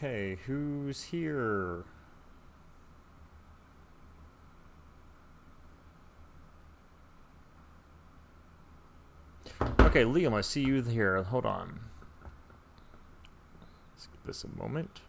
Okay, who's here? Okay, Liam, I see you here. Hold on. Let's give this a moment.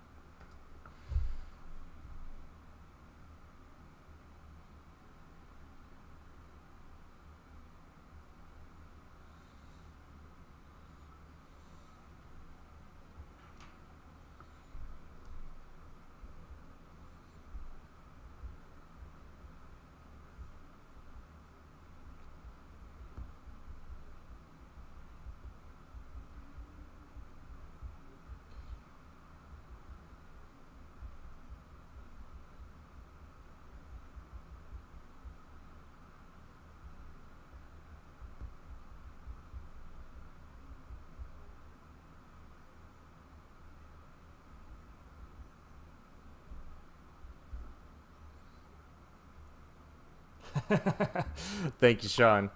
Thank you, Sean.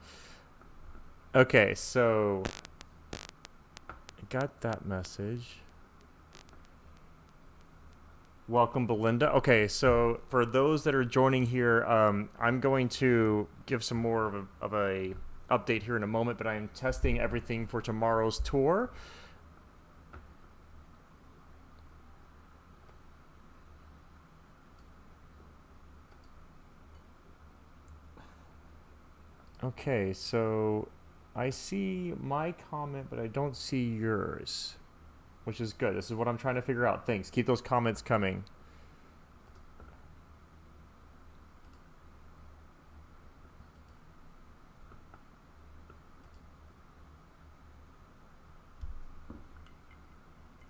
Okay, so I got that message. Welcome, Belinda. Okay, so for those that are joining here, I'm going to give some more of a update here in a moment, but I am testing everything for tomorrow's tour. Okay, so I see my comment, but I don't see yours, which is good. This is what I'm trying to figure out. Thanks. Keep those comments coming.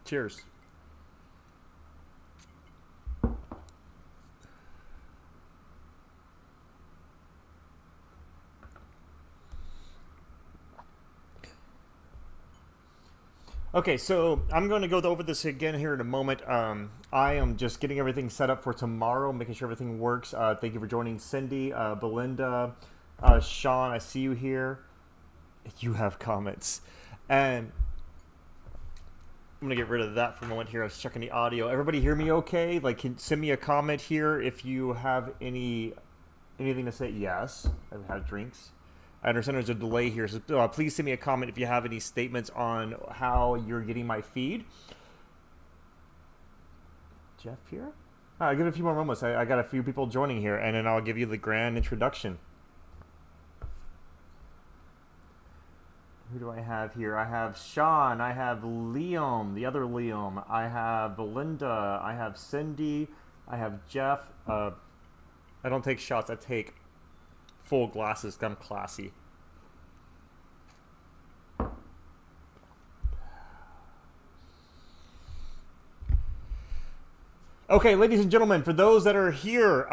Cheers. Okay, so I'm going to go over this again here in a moment. I am just getting everything set up for tomorrow, making sure everything works. Thank you for joining, Cindy, Belinda, Sean. I see you here. You have comments, and I'm gonna get rid of that for a moment here. I was checking the audio. Everybody hear me okay? Like, can send me a comment here if you have anything to say. Yes, I've had drinks. I understand there's a delay here, so please send me a comment if you have any statements on how you're getting my feed. Jeff here? I'll give it a few more moments. I got a few people joining here, and then I'll give you the grand introduction. Who do I have here? I have Sean. I have Liam, the other Liam. I have Belinda. I have Cindy. I have Jeff. I don't take shots. I take full glasses. I'm classy. Okay, ladies and gentlemen, for those that are here,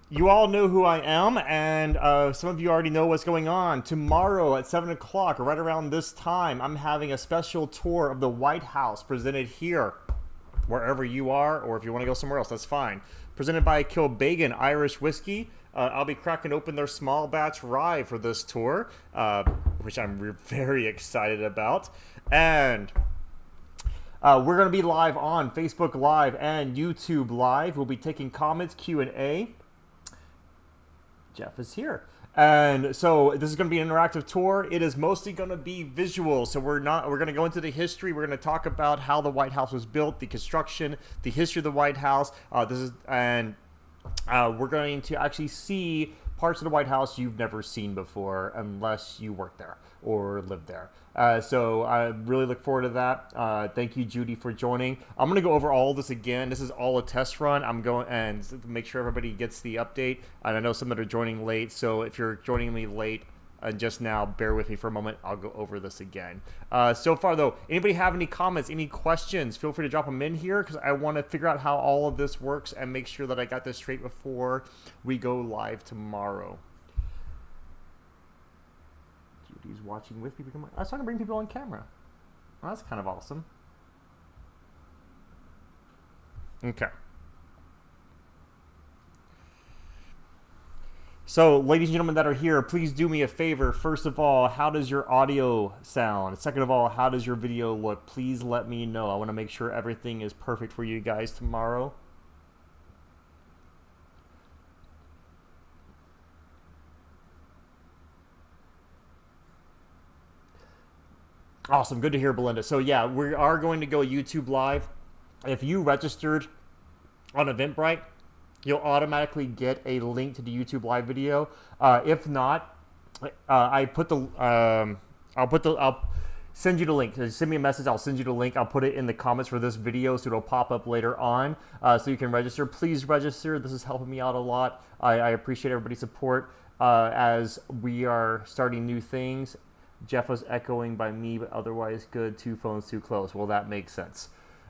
you all know who I am, and some of you already know what's going on. Tomorrow at 7 o'clock, right around this time, I'm having a special tour of the White House presented here, wherever you are, or if you want to go somewhere else, that's fine. Presented by Kilbeggan Irish Whiskey. I'll be cracking open their small batch rye for this tour, which I'm very excited about. And we're going to be live on Facebook Live and YouTube Live. We'll be taking comments, Q&A. Jeff is here. And so this is going to be an interactive tour. It is mostly going to be visual. So we're going to go into the history. We're going to talk about how the White House was built, the construction, the history of the White House. We're going to actually see parts of the White House you've never seen before unless you work there or live there. So I really look forward to that. Thank you, Judy, for joining. I'm going to go over all this again. This is all a test run. I'm going and make sure everybody gets the update. And I know some that are joining late. So if you're joining me late just now, bear with me for a moment. I'll go over this again. So far, though, anybody have any comments, any questions, feel free to drop them in here because I want to figure out how all of this works and make sure that I got this straight before we go live tomorrow. Judy's watching with me. I was trying to bring people on camera. Well, that's kind of awesome. Okay. So, ladies and gentlemen that are here, please do me a favor. First of all, how does your audio sound? Second of all, how does your video look? Please let me know. I want to make sure everything is perfect for you guys tomorrow. Awesome. Good to hear, Belinda. So, yeah, we are going to go YouTube Live. If you registered on Eventbrite, you'll automatically get a link to the YouTube Live video. If not, I'll send you the link. Send me a message. I'll send you the link. I'll put it in the comments for this video, so it'll pop up later on, so you can register. Please register. This is helping me out a lot. I appreciate everybody's support as we are starting new things. Jeff was echoing by me, but otherwise good. 2 phones too close. Well, that makes sense.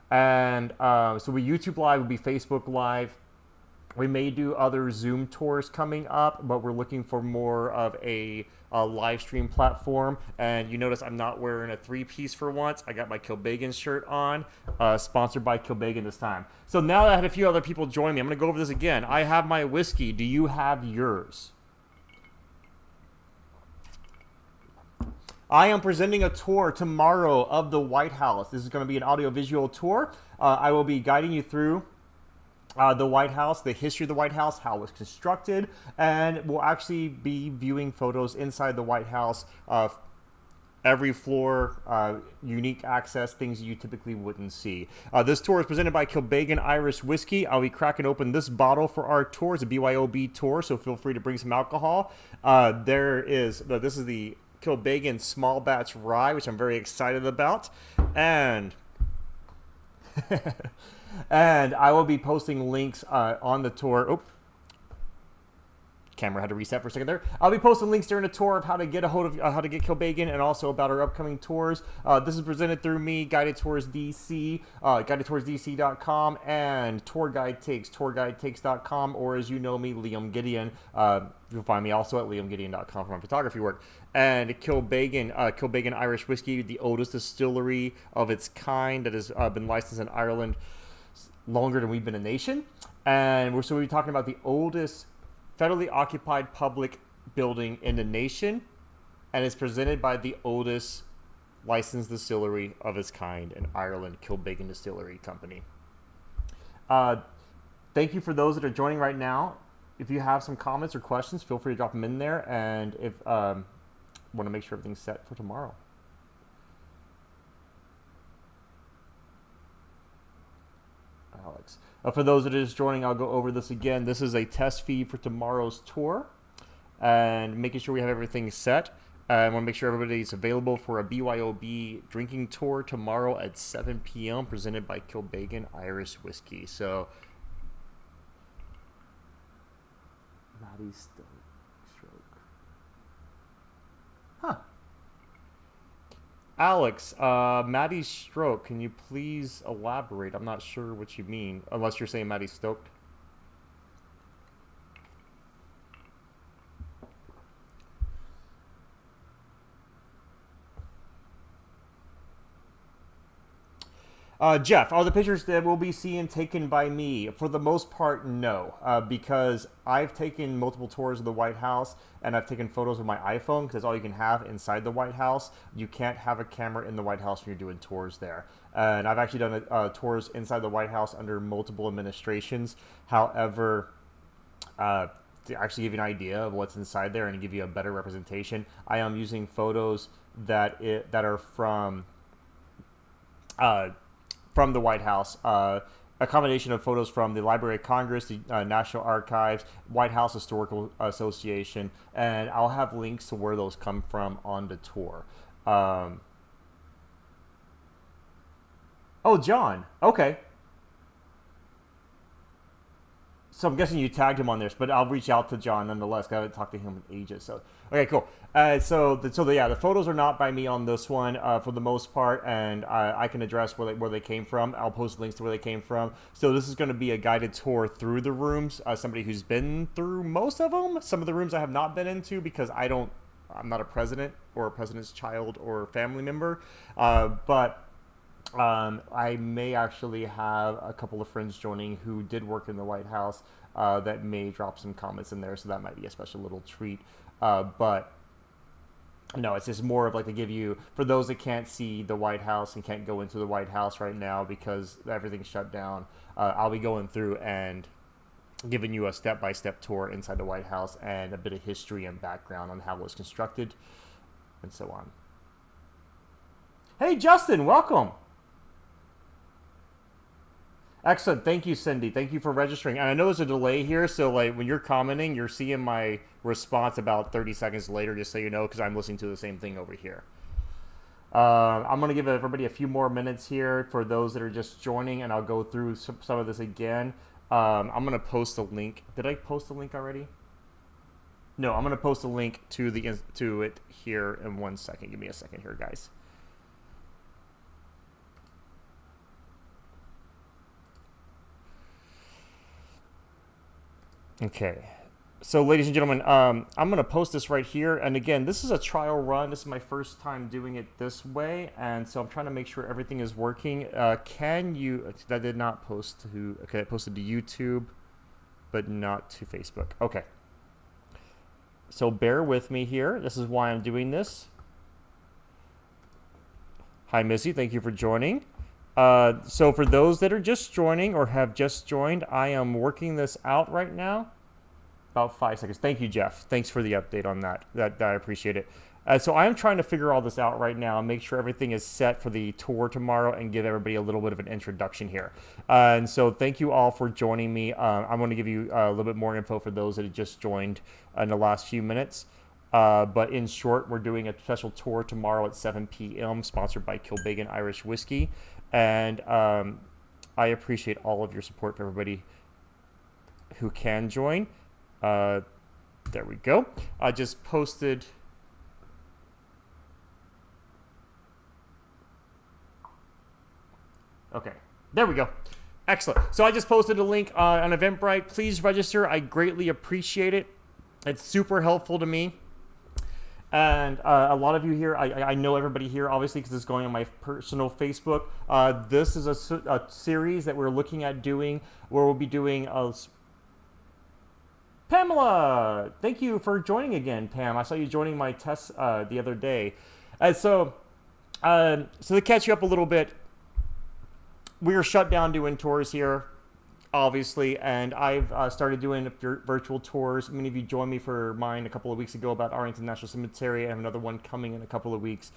And so we YouTube Live, will be Facebook Live. We may do other Zoom tours coming up, but we're looking for more of a live stream platform. And you notice I'm not wearing a 3-piece for once. I got my Kilbeggan shirt on, sponsored by Kilbeggan this time. So now that I had a few other people join me, I'm going to go over this again. I have my whiskey. Do you have yours? I am presenting a tour tomorrow of the White House. This is going to be an audio-visual tour. I will be guiding you through the White House, the history of the White House, how it was constructed, and we'll actually be viewing photos inside the White House, every floor, unique access, things you typically wouldn't see. This tour is presented by Kilbeggan Irish Whiskey. I'll be cracking open this bottle for our tour. It's a BYOB tour, so feel free to bring some alcohol. This is the Kilbeggan Small Batch Rye, which I'm very excited about, and and I will be posting links on the tour. Oh, camera had to reset for a second there. I'll be posting links during the tour of how to get a hold of how to get Kilbeggan, and also about our upcoming tours. This is presented through me, Guided Tours DC, guidedtoursdc.com, and Tour Guide Takes, tourguidetakes.com, or as you know me, Liam Gideon. You'll find me also at liamgideon.com for my photography work. And Kilbeggan Irish Whiskey, the oldest distillery of its kind that has been licensed in Ireland longer than we've been a nation. And we'll be talking about the oldest federally occupied public building in the nation, and is presented by the oldest licensed distillery of its kind in Ireland, Kilbeggan Distillery Company. Thank you for those that are joining right now. If you have some comments or questions, feel free to drop them in there, and if want to make sure everything's set for tomorrow. Alex. For those that are just joining, I'll go over this again. This is a test feed for tomorrow's tour, and making sure we have everything set. I want to make sure everybody's available for a BYOB drinking tour tomorrow at 7 p.m. presented by Kilbeggan Irish Whiskey. So, Maddie Stroke. Huh. Alex, Maddie's stroke. Can you please elaborate? I'm not sure what you mean, unless you're saying Maddie's stoked. Jeff, are the pictures that we'll be seeing taken by me? For the most part, no, because I've taken multiple tours of the White House, and I've taken photos with my iPhone, because that's all you can have inside the White House. You can't have a camera in the White House when you're doing tours there. And I've actually done tours inside the White House under multiple administrations. However, to actually give you an idea of what's inside there and give you a better representation, I am using photos that are from the White House, a combination of photos from the Library of Congress, the National Archives, White House Historical Association, and I'll have links to where those come from on the tour. Oh, John. Okay. So I'm guessing you tagged him on this, but I'll reach out to John nonetheless. I haven't talked to him in ages. So okay, cool. The photos are not by me on this one for the most part, and I can address where they came from. I'll post links to where they came from. So this is going to be a guided tour through the rooms. Somebody who's been through most of them. Some of the rooms I have not been into because I'm not a president or a president's child or family member, but I may actually have a couple of friends joining who did work in the White House that may drop some comments in there, so that might be a special little treat. But no, it's just more of like to give you, for those that can't see the White House and can't go into the White House right now because everything's shut down, I'll be going through and giving you a step-by-step tour inside the White House and a bit of history and background on how it was constructed and so on. Hey, Justin, welcome. Excellent. Thank you, Cindy. Thank you for registering. And I know there's a delay here, so like when you're commenting, you're seeing my response about 30 seconds later, just so you know, because I'm listening to the same thing over here. I'm going to give everybody a few more minutes here for those that are just joining, and I'll go through some of this again. I'm going to post a link. Did I post a link already? No, I'm going to post a link to it here in 1 second. Give me a second here, guys. Okay, so ladies and gentlemen, I'm going to post this right here. And again, this is a trial run. This is my first time doing it this way. And so I'm trying to make sure everything is working. That did not post to, okay, I posted to YouTube, but not to Facebook. Okay. So bear with me here. This is why I'm doing this. Hi, Missy. Thank you for joining. So for those that are just joining or have just joined, I am working this out right now. About 5 seconds. Thank you, Jeff. Thanks for the update on that. I appreciate it. So I am trying to figure all this out right now and make sure everything is set for the tour tomorrow and give everybody a little bit of an introduction here. And so thank you all for joining me. I'm going to give you a little bit more info for those that have just joined in the last few minutes. But in short, we're doing a special tour tomorrow at 7 p.m. sponsored by Kilbeggan Irish Whiskey. And I appreciate all of your support for everybody who can join. There we go. I just posted. Okay, there we go. Excellent. So I just posted a link on Eventbrite. Please register. I greatly appreciate it. It's super helpful to me. And a lot of you here, I know everybody here, obviously, because it's going on my personal Facebook. This is a series that we're looking at doing, where we'll be doing Pamela, thank you for joining again, Pam. I saw you joining my test the other day. So to catch you up a little bit, we are shut down doing tours here, obviously, and I've started doing virtual tours. Many of you joined me for mine a couple of weeks ago about Arlington National Cemetery. I have another one coming in a couple of weeks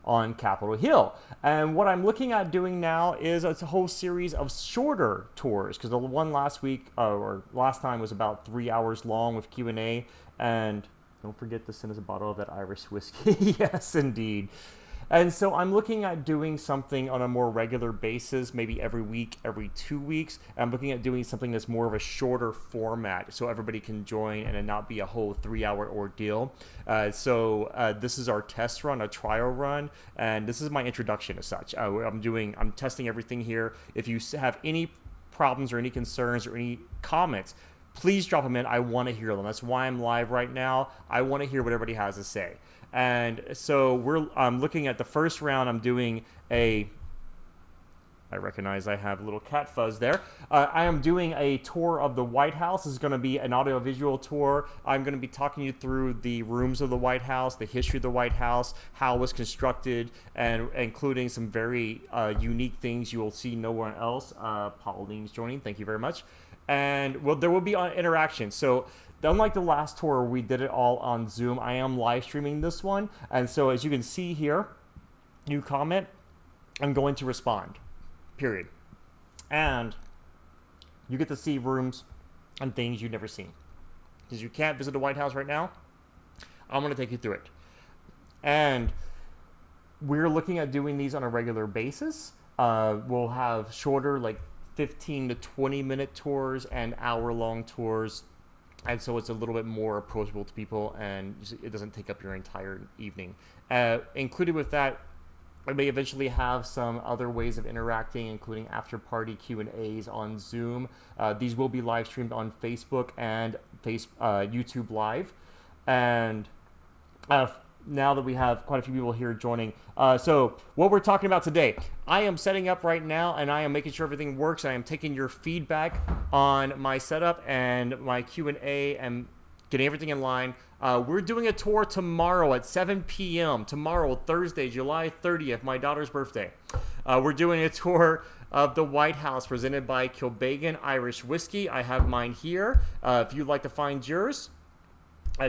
on Capitol Hill. And what I'm looking at doing now is a whole series of shorter tours, because the one last week, or last time, was about 3 hours long with Q&A. And don't forget to send us a bottle of that Irish whiskey. Yes, indeed. And so I'm looking at doing something on a more regular basis, maybe every week, every 2 weeks. I'm looking at doing something that's more of a shorter format so everybody can join and it not be a whole 3 hour ordeal. So this is our test run, a trial run, and this is my introduction as such. I'm testing everything here. If you have any problems or any concerns or any comments, please drop them in. I want to hear them. That's why I'm live right now. I want to hear what everybody has to say. And so I'm looking at the first round. I'm doing I recognize I have a little cat fuzz there. I am doing a tour of the White House. This is going to be an audiovisual tour. I'm going to be talking you through the rooms of the White House, the history of the White House, how it was constructed, and including some very unique things you will see nowhere else. Pauline's joining. Thank you very much. And there will be interaction. So unlike the last tour where we did it all on Zoom, I am live streaming this one. And so as you can see here, you comment, I'm going to respond, period. And you get to see rooms and things you've never seen. Because you can't visit the White House right now, I'm going to take you through it. And we're looking at doing these on a regular basis. We'll have shorter, like 15 to 20 minute tours and hour-long tours. And so it's a little bit more approachable to people, and it doesn't take up your entire evening. Included with that, I may eventually have some other ways of interacting, including after-party Q&As on Zoom. These will be live streamed on Facebook and YouTube Live. And now that we have quite a few people here joining. So what we're talking about today, I am setting up right now, and I am making sure everything works. I am taking your feedback on my setup and my Q&A and getting everything in line. We're doing a tour tomorrow at 7 p.m. Tomorrow, Thursday, July 30th, my daughter's birthday. We're doing a tour of the White House presented by Kilbeggan Irish Whiskey. I have mine here. If you'd like to find yours,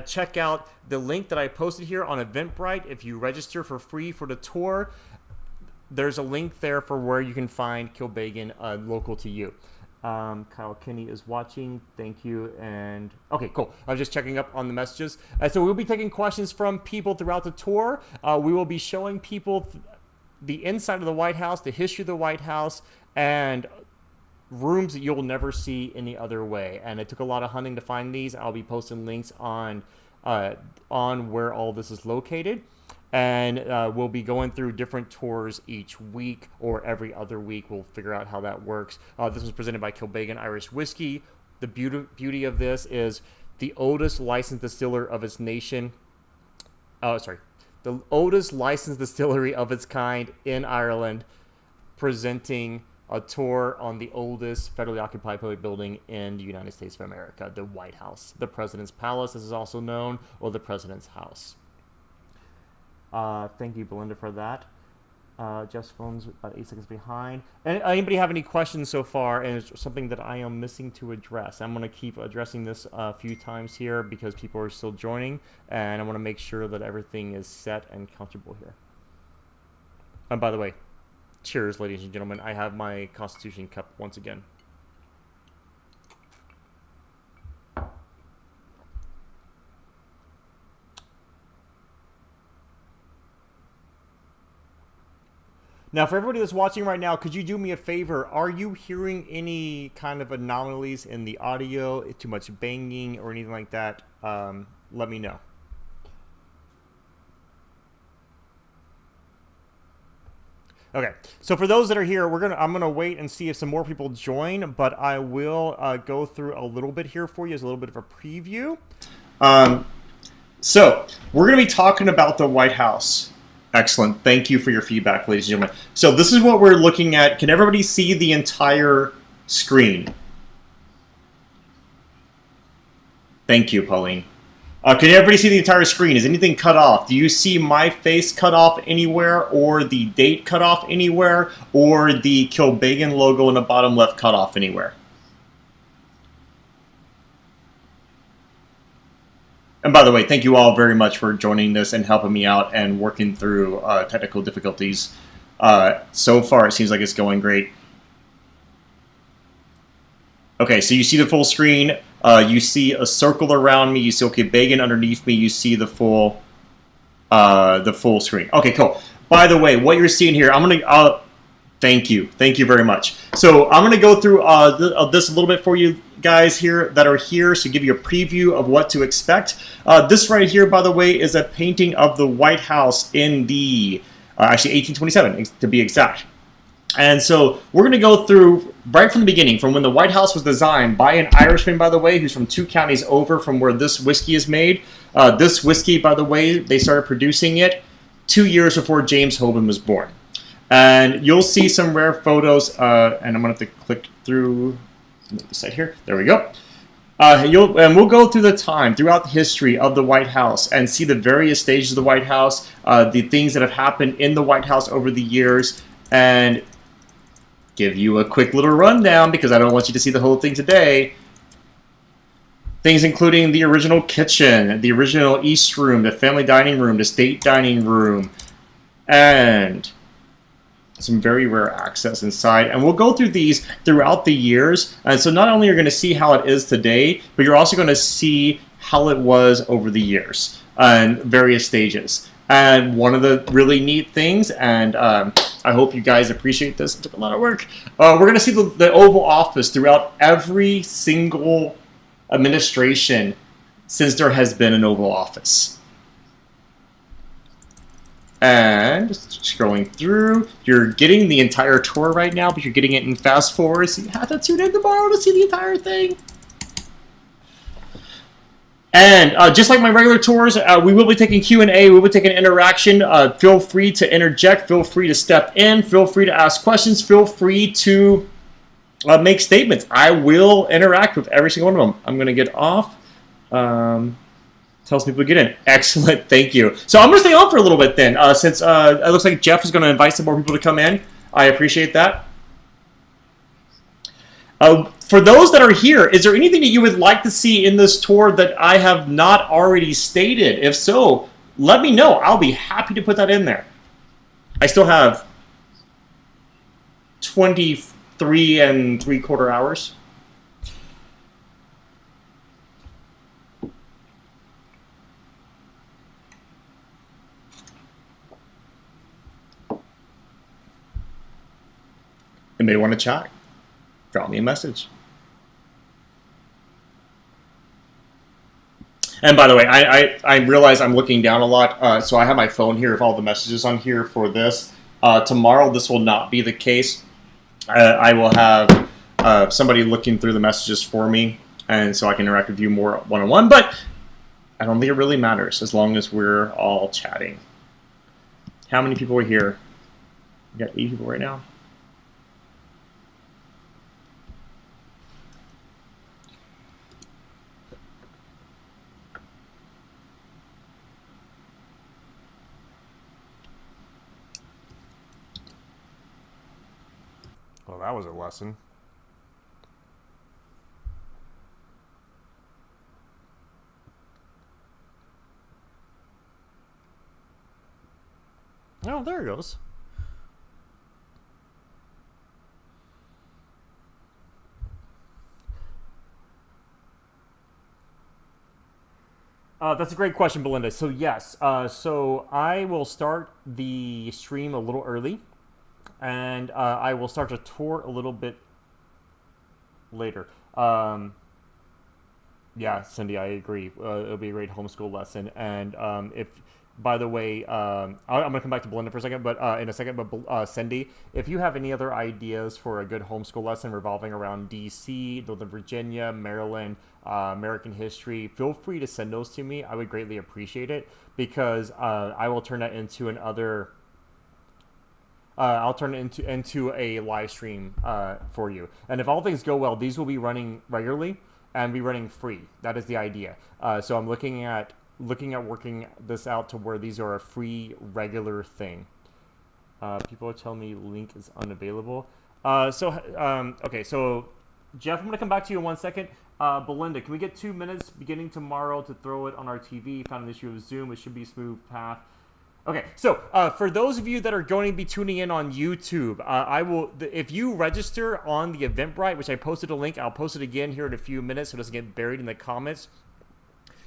check out the link that I posted here on Eventbrite. If you register for free for the tour, there's a link there for where you can find Kilbeggan local to you. Kyle Kinney is watching. Thank you. And okay, cool. I was just checking up on the messages. So we'll be taking questions from people throughout the tour. We will be showing people the inside of the White House, the history of the White House, and rooms that you'll never see any other way. And it took a lot of hunting to find these. I'll be posting links on where all this is located. And we'll be going through different tours each week or every other week. We'll figure out how that works. This was presented by Kilbeggan Irish Whiskey. The beauty of this is the oldest licensed distiller of its nation. The oldest licensed distillery of its kind in Ireland, presenting a tour on the oldest federally occupied public building in the United States of America, the White House. The President's Palace, as is also known, or the President's House. Thank you, Belinda, for that. Jeff's phone's about 8 seconds behind. And anybody have any questions so far? And it's something that I am missing to address. I'm going to keep addressing this a few times here because people are still joining, and I want to make sure that everything is set and comfortable here. And by the way, cheers, ladies and gentlemen. I have my Constitution cup once again. Now, for everybody that's watching right now, could you do me a favor? Are you hearing any kind of anomalies in the audio, too much banging or anything like that? Let me know. Okay, so for those that are here, I'm gonna wait and see if some more people join, but I will go through a little bit here for you as a little bit of a preview. So we're gonna be talking about the White House. Excellent. Thank you for your feedback, ladies and gentlemen. So this is what we're looking at. Can everybody see the entire screen? Thank you, Pauline. Can everybody see the entire screen? Is anything cut off? Do you see my face cut off anywhere, or the date cut off anywhere, or the Kilbeggan logo in the bottom left cut off anywhere? And by the way, thank you all very much for joining this and helping me out and working through technical difficulties. So far, it seems like it's going great. Okay, so you see the full screen. You see a circle around me. You see Kilbeggan underneath me. You see the full screen. Okay, cool. By the way, what you're seeing here, I'm gonna. Thank you very much. So I'm gonna go through this a little bit for you guys here that are here, so give you a preview of what to expect. This right here, by the way, is a painting of the White House in the actually 1827 to be exact. And so we're going to go through right from the beginning, from when the White House was designed by an Irishman, by the way, who's from 2 counties over from where this whiskey is made. This whiskey, by the way, they started producing it 2 years before James Hoban was born. And you'll see some rare photos, and I'm going to have to click through the site here. There we go. And we'll go through the time, throughout the history of the White House, and see the various stages of the White House, the things that have happened in the White House over the years, and give you a quick little rundown, because I don't want you to see the whole thing today. Things including the original kitchen, the original East Room, the family dining room, the state dining room, and some very rare access inside. And we'll go through these throughout the years. And so not only are you going to see how it is today, but you're also going to see how it was over the years and various stages. And one of the really neat things, and I hope you guys appreciate this, it took a lot of work, we're going to see the Oval Office throughout every single administration since there has been an Oval Office. And just scrolling through, you're getting the entire tour right now, but you're getting it in fast forward, so you have to tune in tomorrow to see the entire thing. And just like my regular tours, we will be taking Q&A. We will be taking interaction. Feel free to interject. Feel free to step in. Feel free to ask questions. Feel free to make statements. I will interact with every single one of them. I'm going to get off. Tells people to get in. Excellent. Thank you. So I'm going to stay on for a little bit then, since it looks like Jeff is going to invite some more people to come in. I appreciate that. For those that are here, is there anything that you would like to see in this tour that I have not already stated? If so, let me know. I'll be happy to put that in there. I still have 23 3/4 hours. Anybody want to chat? Drop me a message. And by the way, I realize I'm looking down a lot, so I have my phone here with all the messages on here for this. Tomorrow, this will not be the case. I will have somebody looking through the messages for me, and so I can interact with you more one-on-one, but I don't think it really matters as long as we're all chatting. How many people are here? We got 8 people right now. Well, that was a lesson. Oh, there it goes. That's a great question, Belinda. So yes, so I will start the stream a little early, and I will start to tour a little bit later. Yeah, Cindy, I agree. It'll be a great homeschool lesson. And if, by the way, I'm going to come back to Belinda for a second, but in a second. But Cindy, if you have any other ideas for a good homeschool lesson revolving around D.C., Northern Virginia, Maryland, American history, feel free to send those to me. I would greatly appreciate it, because I will turn that into another. I'll turn it into a live stream for you. And if all things go well, these will be running regularly and be running free. That is the idea. So I'm looking at working this out to where these are a free regular thing. People are telling me link is unavailable. Okay, so Jeff, I'm gonna come back to you in 1 second. Belinda, can we get 2 minutes beginning tomorrow to throw it on our TV? Found an issue with Zoom. It should be a smooth path. Okay, so for those of you that are going to be tuning in on YouTube, I will. If you register on the Eventbrite, which I posted a link, I'll post it again here in a few minutes so it doesn't get buried in the comments.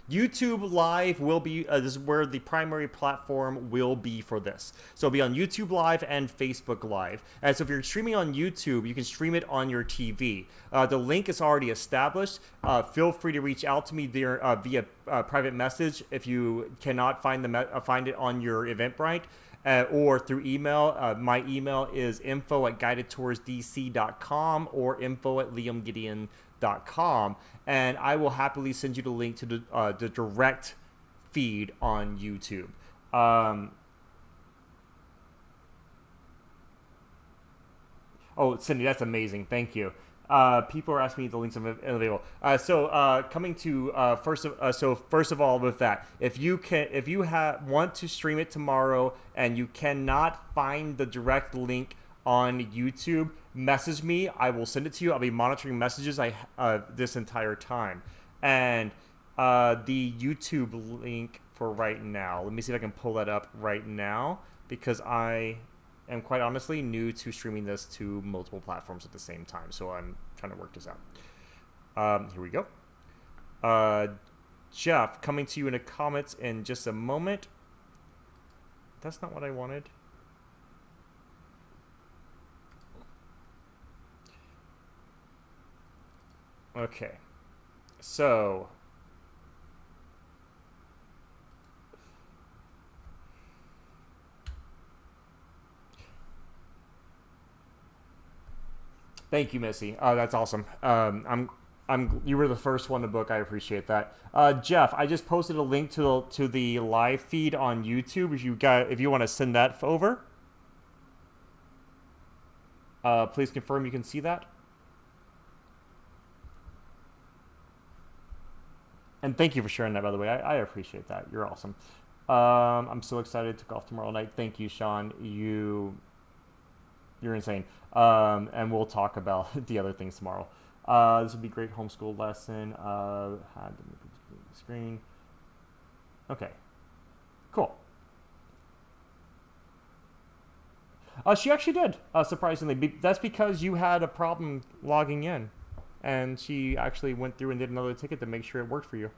YouTube Live will be, this is where the primary platform will be for this. So it'll be on YouTube Live and Facebook Live. And so if you're streaming on YouTube, you can stream it on your TV. The link is already established. Feel free to reach out to me there via private message if you cannot find it on your Eventbrite. Or through email. My email is info@guidedtoursdc.com or info@liamgideon.com, and I will happily send you the link to the direct feed on YouTube. Oh, Cindy, that's amazing. Thank you. People are asking me the links are available. Coming to first of all, with that, if you want to stream it tomorrow and you cannot find the direct link on YouTube, message me. I will send it to you. I'll be monitoring messages this entire time. And the YouTube link for right now. Let me see if I can pull that up right now, because I am quite honestly new to streaming this to multiple platforms at the same time, so I'm trying to work this out. Here we go. Jeff, coming to you in the comments in just a moment. That's not what I wanted. Okay, so thank you, Missy. That's awesome. You were the first one to book. I appreciate that. Jeff, I just posted a link to the live feed on YouTube. If you want to send that over, please confirm you can see that. And thank you for sharing that, by the way. I appreciate that. You're awesome. I'm so excited to golf tomorrow night. Thank you, Sean. You're insane. And we'll talk about the other things tomorrow. This would be a great homeschool lesson. Had the screen. Okay. Cool. She actually did, surprisingly. That's because you had a problem logging in. And she actually went through and did another ticket to make sure it worked for you.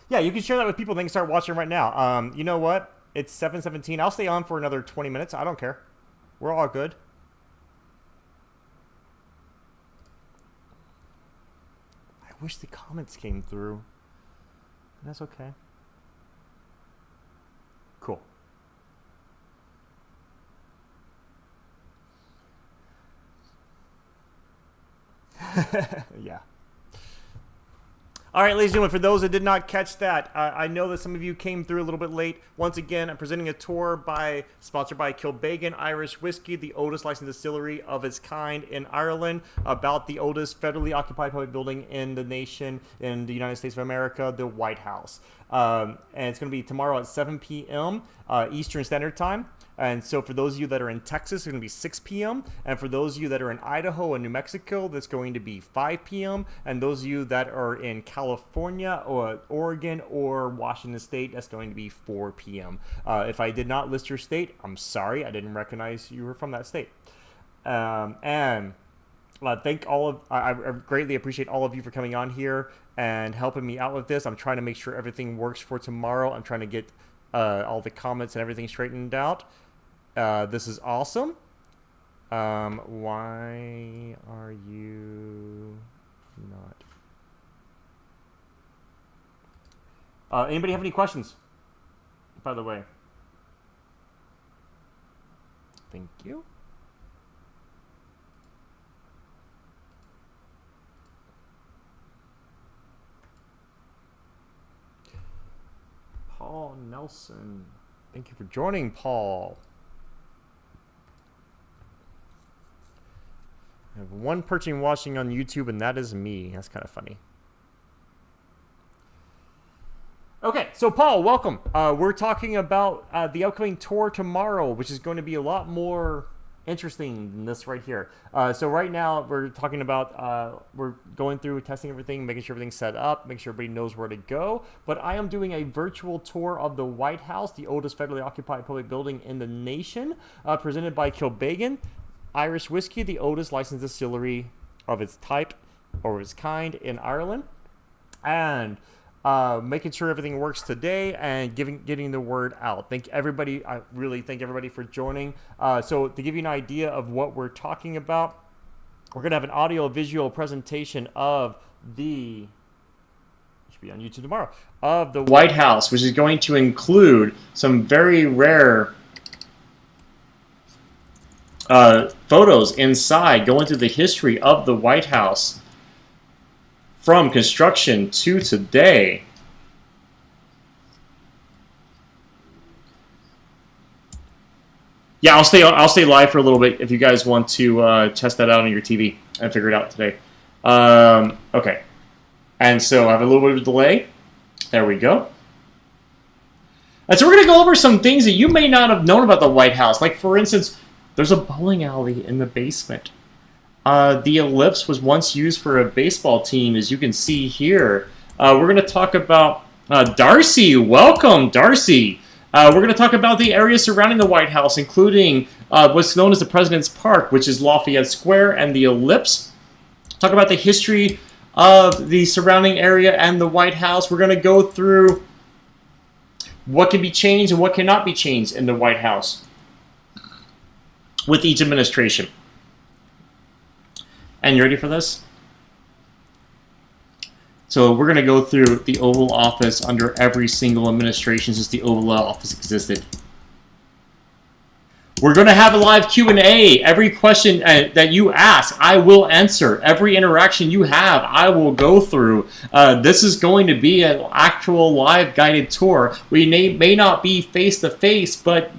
Yeah, you can share that with people. They can start watching right now. You know what? It's 7:17. I'll stay on for another 20 minutes. I don't care. We're all good. I wish the comments came through. That's okay. Cool. Yeah. All right, ladies and gentlemen, for those that did not catch that, I know that some of you came through a little bit late. Once again, I'm presenting a tour sponsored by Kilbeggan Irish Whiskey, the oldest licensed distillery of its kind in Ireland, about the oldest federally occupied public building in the nation, in the United States of America, the White House. And it's going to be tomorrow at 7 p.m. Eastern Standard Time. And so for those of you that are in Texas, it's going to be 6 p.m. And for those of you that are in Idaho and New Mexico, that's going to be 5 p.m. And those of you that are in California or Oregon or Washington State, that's going to be 4 p.m. If I did not list your state, I'm sorry. I didn't recognize you were from that state. I greatly appreciate all of you for coming on here and helping me out with this. I'm trying to make sure everything works for tomorrow. I'm trying to get all the comments and everything straightened out. This is awesome. Why are you not? Anybody have any questions? By the way. Thank you. Paul Nelson. Thank you for joining, Paul. I have one person watching on YouTube, and that is me. That's kind of funny. Okay, so Paul, welcome. We're talking about the upcoming tour tomorrow, which is going to be a lot more interesting than this right here. So right now we're talking about we're going through testing everything, making sure everything's set up, making sure everybody knows where to go. But I am doing a virtual tour of the White House, the oldest federally occupied public building in the nation, presented by Kilbeggan Irish Whiskey, the oldest licensed distillery of its type or its kind in Ireland, and making sure everything works today and getting the word out. Thank everybody. I really thank everybody for joining. So to give you an idea of what we're talking about, we're going to have an audio-visual presentation of it should be on YouTube tomorrow, of the White House, which is going to include some very rare photos inside, going through the history of the White House from construction to today. Yeah, I'll stay live for a little bit if you guys want to test that out on your TV and figure it out today. Okay, and so I have a little bit of a delay. There we go. And so we're going to go over some things that you may not have known about the White House. Like, for instance, there's a bowling alley in the basement. The ellipse was once used for a baseball team, as you can see here. We're going to talk about Darcy. Welcome, Darcy. We're going to talk about the area surrounding the White House, including what's known as the President's Park, which is Lafayette Square, and the ellipse. Talk about the history of the surrounding area and the White House. We're going to go through what can be changed and what cannot be changed in the White House with each administration. And you ready for this? So we're going to go through the Oval Office under every single administration since the Oval Office existed. We're going to have a live Q&A. Every question that you ask, I will answer. Every interaction you have, I will go through. This is going to be an actual live guided tour. We may not be face-to-face, but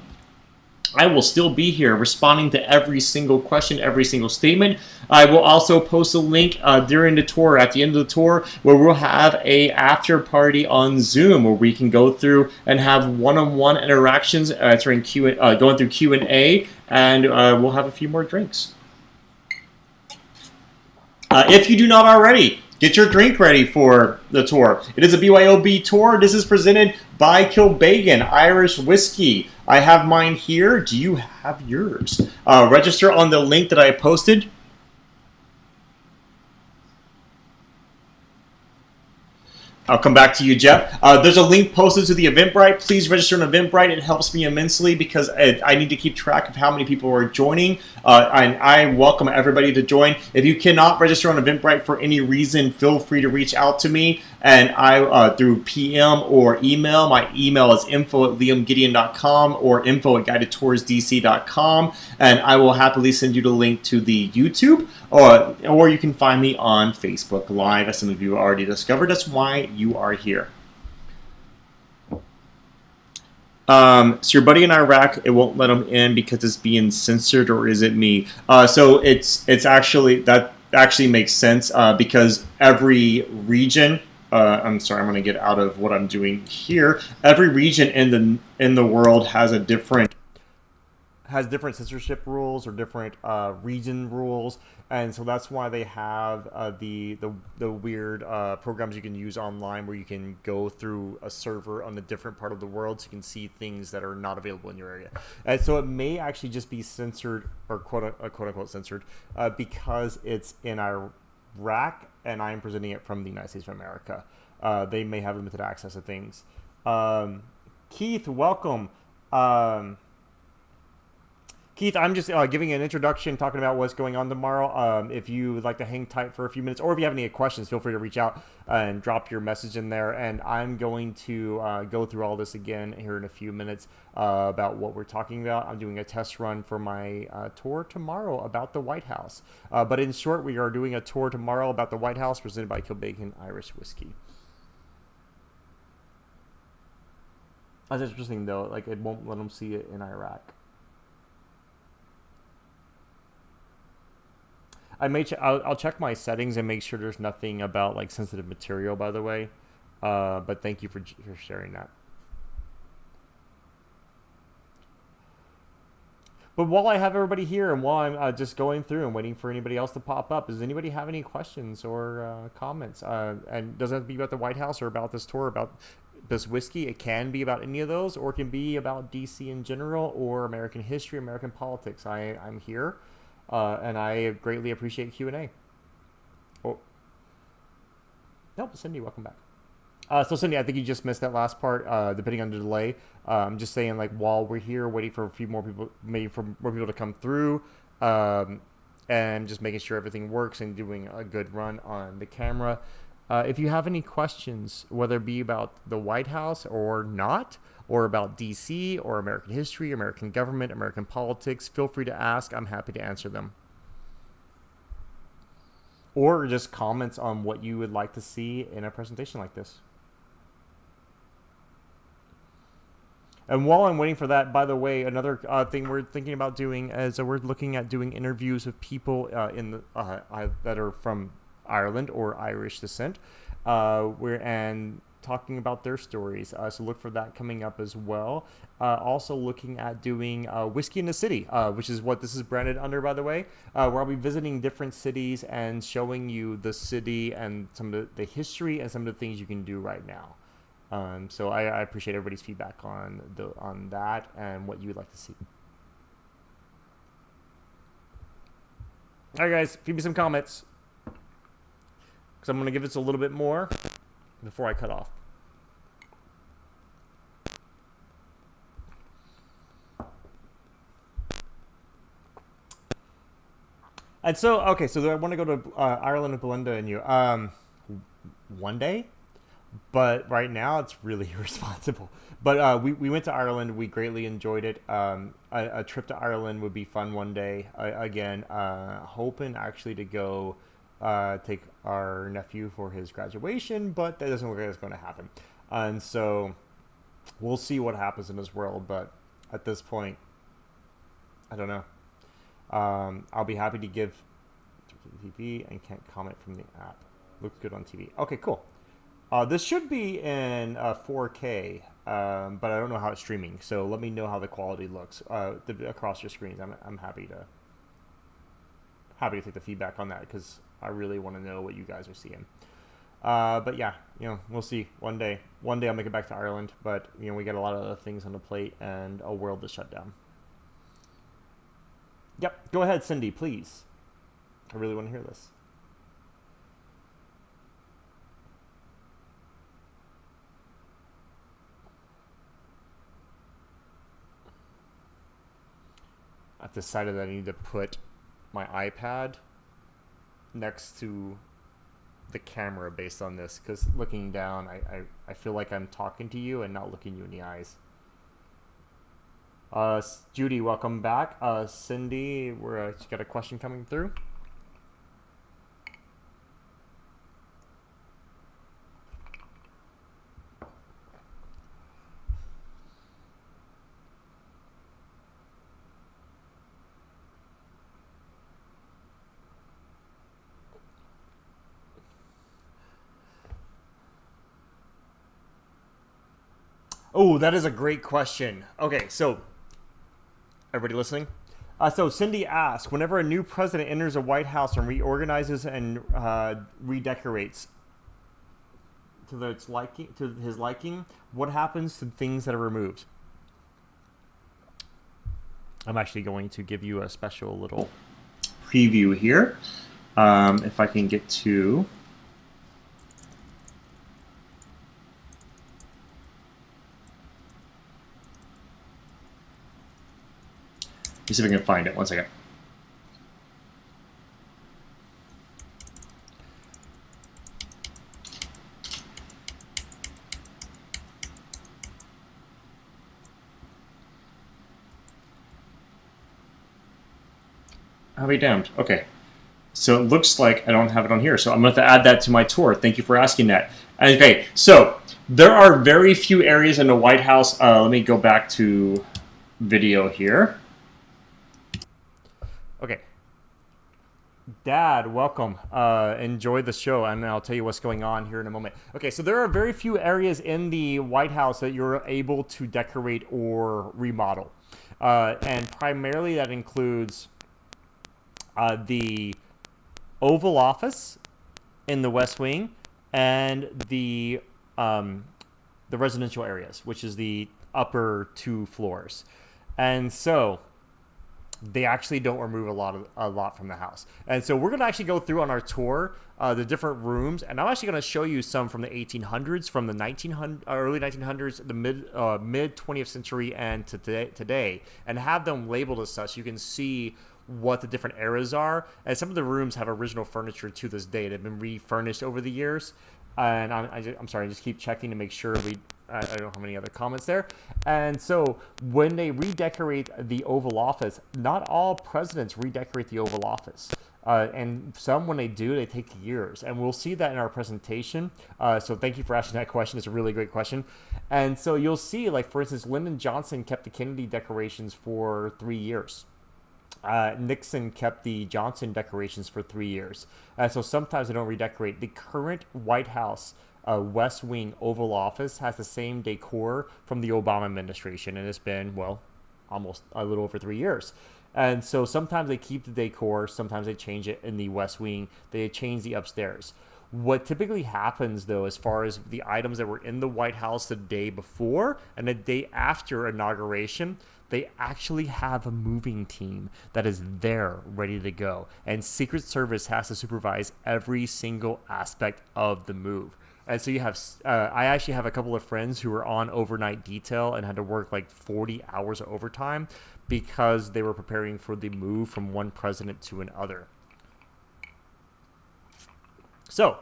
I will still be here responding to every single question, every single statement. I will also post a link during the tour, at the end of the tour, where we'll have a after party on Zoom where we can go through and have one-on-one interactions going through Q&A, and we'll have a few more drinks. If you do not already, get your drink ready for the tour. It is a BYOB tour. This is presented by Kilbeggan Irish Whiskey. I have mine here. Do you have yours? Register on the link that I posted. I'll come back to you, Jeff. There's a link posted to the Eventbrite. Please register on Eventbrite. It helps me immensely because I need to keep track of how many people are joining. And I welcome everybody to join. If you cannot register on Eventbrite for any reason, feel free to reach out to me. And I through PM or email. My email is info@liamgideon.com or info@guidedtoursdc.com. And I will happily send you the link to the YouTube. Or you can find me on Facebook Live, as some of you already discovered. That's why you are here. So your buddy in Iraq, it won't let him in because it's being censored, or is it me? So it's actually, that actually makes sense because every region, I'm sorry, I'm going to get out of what I'm doing here. Every region in the world has different censorship rules or different region rules, and so that's why they have the weird programs you can use online where you can go through a server on a different part of the world so you can see things that are not available in your area. And so it may actually just be censored, or quote unquote censored, because it's in Iraq and I'm presenting it from the United States of America. They may have limited access to things. Keith, welcome. Keith, I'm just giving an introduction, talking about what's going on tomorrow. If you would like to hang tight for a few minutes, or if you have any questions, feel free to reach out and drop your message in there. And I'm going to go through all this again here in a few minutes about what we're talking about. I'm doing a test run for my tour tomorrow about the White House. But in short, we are doing a tour tomorrow about the White House presented by Kilbeggan Irish Whiskey. That's interesting, though. Like, it won't let them see it in Iraq. I'll check my settings and make sure there's nothing about like sensitive material, by the way. But thank you for sharing that. But while I have everybody here and while I'm just going through and waiting for anybody else to pop up, does anybody have any questions or comments? And doesn't have to be about the White House or about this tour, about this whiskey. It can be about any of those, or it can be about DC in general, or American history, American politics. I'm here. And I greatly appreciate Q&A. Oh. Nope, Cindy, welcome back. So Cindy, I think you just missed that last part, depending on the delay. I'm just saying, like, while we're here waiting for a few more people, maybe for more people to come through, and just making sure everything works and doing a good run on the camera. If you have any questions, whether it be about the White House or not, or about DC or American history, American government, American politics, feel free to ask. I'm happy to answer them. Or just comments on what you would like to see in a presentation like this. And while I'm waiting for that, by the way, another thing we're thinking about doing is we're looking at doing interviews with people that are from Ireland or Irish descent, and talking about their stories. So look for that coming up as well. Also looking at doing Whiskey in the City, which is what this is branded under, by the way, where I'll be visiting different cities and showing you the city and some of the history and some of the things you can do right now. So I appreciate everybody's feedback on that and what you would like to see. All right, guys, give me some comments, because I'm going to give this a little bit more before I cut off. And so, okay, so I want to go to Ireland with Belinda and you. One day? But right now, it's really irresponsible. But we went to Ireland. We greatly enjoyed it. A trip to Ireland would be fun one day. Again, hoping actually to go take our nephew for his graduation, but that doesn't look like it's going to happen. And so we'll see what happens in this world. But at this point, I don't know. I'll be happy to give TV and can't comment from the app. Looks good on TV. Okay, cool. This should be in 4K, but I don't know how it's streaming. So let me know how the quality looks across your screens. I'm happy to take the feedback on that because I really want to know what you guys are seeing. But yeah, we'll see. One day I'll make it back to Ireland. But we got a lot of other things on the plate and a world to shut down. Yep, go ahead, Cindy, please. I really want to hear this. I've decided that I need to put my iPad next to the camera based on this, because looking down, I feel like I'm talking to you and not looking you in the eyes. Judy, welcome back. Cindy, we're got a question coming through. Oh, that is a great question. Okay, so everybody listening? So Cindy asks, whenever a new president enters a White House and reorganizes and redecorates to his liking, what happens to things that are removed? I'm actually going to give you a special little preview here. If I can get to... Let me see if I can find it. One second. I'll be damned. Okay. So it looks like I don't have it on here. So I'm going to have to add that to my tour. Thank you for asking that. Okay. So there are very few areas in the White House. Let me go back to video here. Okay. Dad, welcome. Enjoy the show, and I'll tell you what's going on here in a moment. Okay, so there are very few areas in the White House that you're able to decorate or remodel. And primarily that includes the Oval Office in the West Wing and the residential areas, which is the upper 2 floors. And so they actually don't remove a lot from the house. And so we're going to actually go through on our tour the different rooms, and I'm actually going to show you some from the 1800s, from the early 1900s, the mid 20th century, and to today, and have them labeled as such. You can see what the different eras are, and some of the rooms have original furniture to this day. They've been refurnished over the years. And I'm sorry, I just keep checking to make sure I don't have any other comments there. And so when they redecorate the Oval Office, not all presidents redecorate the Oval Office. And some, when they do, they take years. And we'll see that in our presentation. So thank you for asking that question. It's a really great question. And so you'll see, like, for instance, Lyndon Johnson kept the Kennedy decorations for 3 years. Nixon kept the Johnson decorations for 3 years. So sometimes they don't redecorate. The current White House West Wing Oval Office has the same decor from the Obama administration, and it's been, well, almost a little over 3 years. And so sometimes they keep the decor, sometimes they change it in the West Wing, they change the upstairs. What typically happens, though, as far as the items that were in the White House the day before and the day after inauguration, they actually have a moving team that is there ready to go. And Secret Service has to supervise every single aspect of the move. And so you have, I actually have a couple of friends who were on overnight detail and had to work like 40 hours of overtime because they were preparing for the move from one president to another. So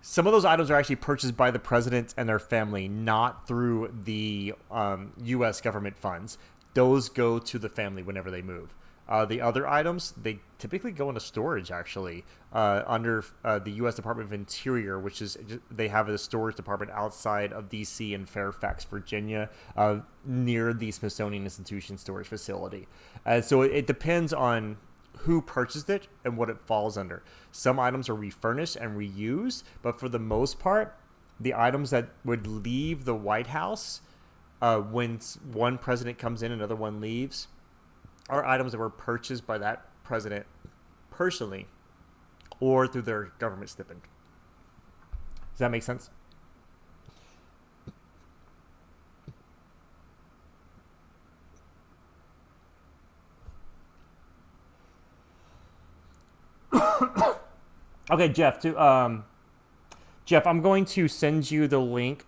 some of those items are actually purchased by the president and their family, not through the U.S. government funds. Those go to the family whenever they move. The other items, they typically go into storage, actually, under the U.S. Department of Interior, which is, they have a storage department outside of D.C. in Fairfax, Virginia, near the Smithsonian Institution storage facility. So it depends on who purchased it and what it falls under. Some items are refurnished and reused, but for the most part, the items that would leave the White House when one president comes in, another one leaves, are items that were purchased by that president personally or through their government stipend. Does that make sense? Okay, Jeff. Jeff, I'm going to send you the link.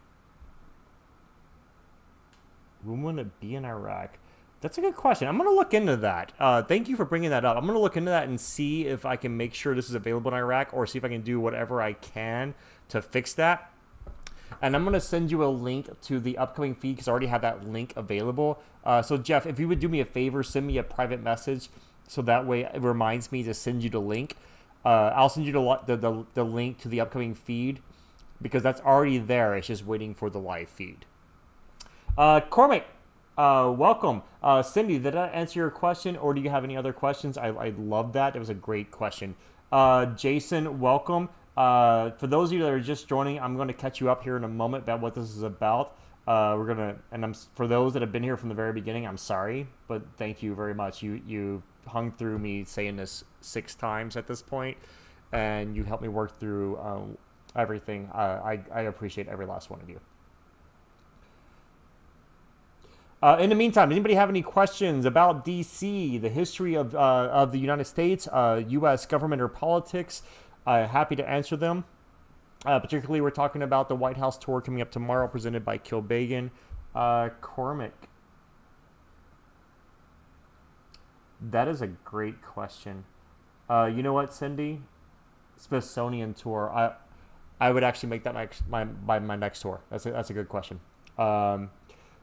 When will it be in Iraq? That's a good question. I'm going to look into that. Thank you for bringing that up. I'm going to look into that and see if I can make sure this is available in Iraq, or see if I can do whatever I can to fix that. And I'm going to send you a link to the upcoming feed because I already have that link available. So, Jeff, if you would do me a favor, send me a private message so that way it reminds me to send you the link. I'll send you the link to the upcoming feed because that's already there. It's just waiting for the live feed. Cormac, welcome. Cindy, did that answer your question, or do you have any other questions? I love that. It was a great question. Jason, welcome. For those of you that are just joining, I'm going to catch you up here in a moment about what this is about. For those that have been here from the very beginning, I'm sorry, but thank you very much. You hung through me saying this 6 times at this point, and you helped me work through everything. I appreciate every last one of you. In the meantime, anybody have any questions about D.C., the history of the United States, U.S. government or politics? Happy to answer them. Particularly, we're talking about the White House tour coming up tomorrow, presented by Kilbeggan. Cormac. That is a great question. You know what, Cindy? Smithsonian tour. I would actually make that my next tour. That's a good question.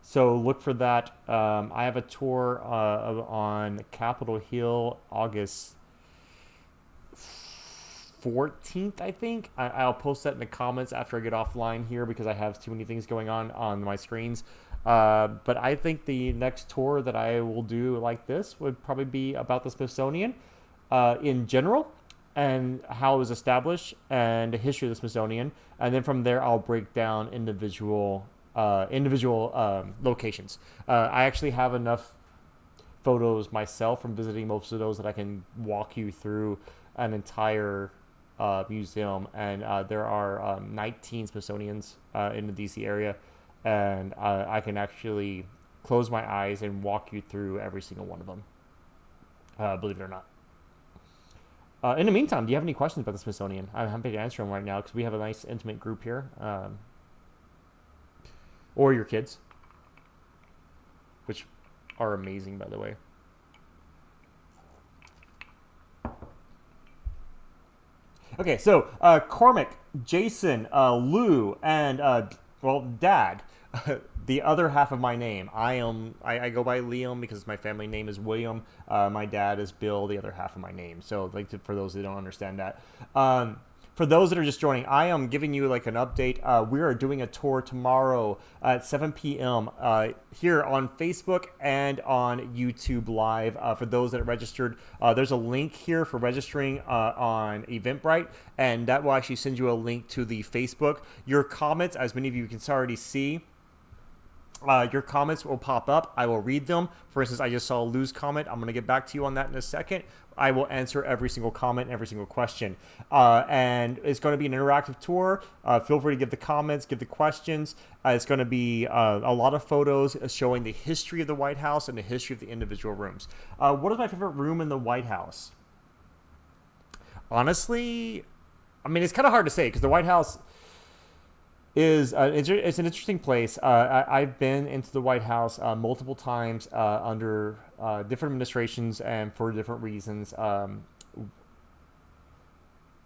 So look for that. I have a tour on Capitol Hill August 14th, I think. I'll post that in the comments after I get offline here because I have too many things going on my screens. But I think the next tour that I will do like this would probably be about the Smithsonian in general and how it was established and the history of the Smithsonian. And then from there, I'll break down individual locations. I actually have enough photos myself from visiting most of those that I can walk you through an entire museum. And there are 19 Smithsonians in the DC area. And I can actually close my eyes and walk you through every single one of them, believe it or not. In the meantime, do you have any questions about the Smithsonian? I'm happy to answer them right now because we have a nice intimate group here. Or your kids, which are amazing, by the way. Okay, so Cormac, Jason, Lou, and Dad. The other half of my name. I go by Liam because my family name is William. My dad is Bill, the other half of my name. So, for those that don't understand that. For those that are just joining, I am giving you an update. We are doing a tour tomorrow at 7 p.m. Here on Facebook and on YouTube Live. For those that are registered, there's a link here for registering on Eventbrite, and that will actually send you a link to the Facebook. Your comments, as many of you can already see, your comments will pop up. I will read them. For instance, I just saw Lou's comment. I'm going to get back to you on that in a second. I will answer every single comment, every single question. And it's going to be an interactive tour. Feel free to give the comments, give the questions. It's going to be a lot of photos showing the history of the White House and the history of the individual rooms. What is my favorite room in the White House? Honestly, I mean, it's kind of hard to say because the White House is it's an interesting place. I've been into the White House multiple times under different administrations and for different reasons.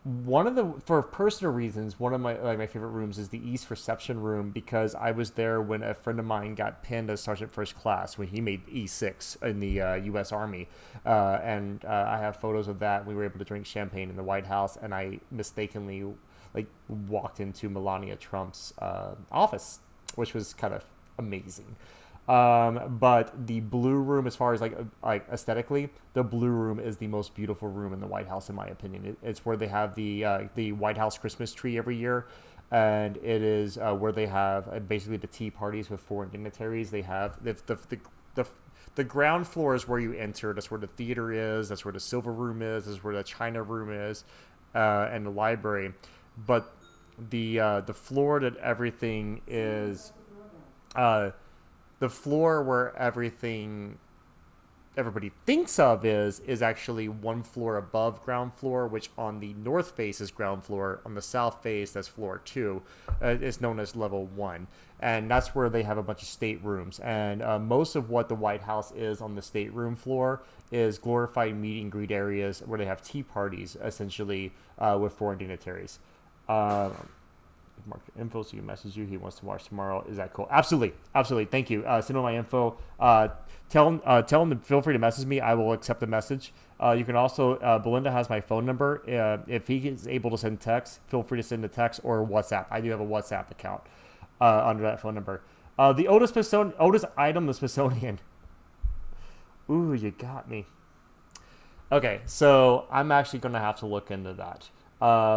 For personal reasons, one of my favorite rooms is the East Reception Room, because I was there when a friend of mine got pinned as Sergeant First Class when he made E6 in the U.S. Army, and I have photos of that. We were able to drink champagne in the White House, and I mistakenly walked into Melania Trump's office, which was kind of amazing. But the blue room, as far as like aesthetically, the blue room is the most beautiful room in the White House, in my opinion. It's where they have the White House Christmas tree every year, and it is where they have basically the tea parties with foreign dignitaries. They have the ground floor is where you enter. That's where the theater is. That's where the silver room is. That's where the china room is, and the library. But the floor that everything is. The floor where everybody thinks of is actually one floor above ground floor, which on the north face is ground floor. On the south face, that's floor 2. It's known as level 1. And that's where they have a bunch of staterooms. And most of what the White House is on the stateroom floor is glorified meet and greet areas where they have tea parties, essentially, with foreign dignitaries. Mark your info so he can message you. He wants to watch tomorrow. Is that cool? Absolutely. Thank you. Send him my info. Tell him to feel free to message me. I will accept the message. You can also, Belinda has my phone number. If he is able to send text, feel free to send a text or WhatsApp. I do have a WhatsApp account under that phone number. The Otis item, the Smithsonian. Ooh, you got me. Okay, so I'm actually going to have to look into that.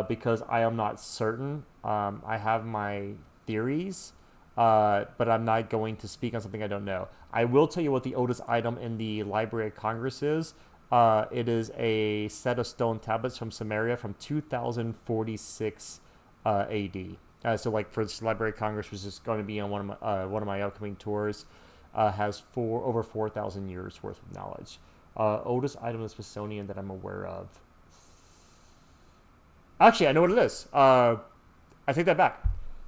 Because I am not certain. I have my theories, but I'm not going to speak on something I don't know. I will tell you what the oldest item in the Library of Congress is. It is a set of stone tablets from Samaria from 2046 AD. So, for this Library of Congress, which is going to be on one of my upcoming tours, has over 4,000 years worth of knowledge. Oldest item in the Smithsonian that I'm aware of. Actually, I know what it is. I take that back.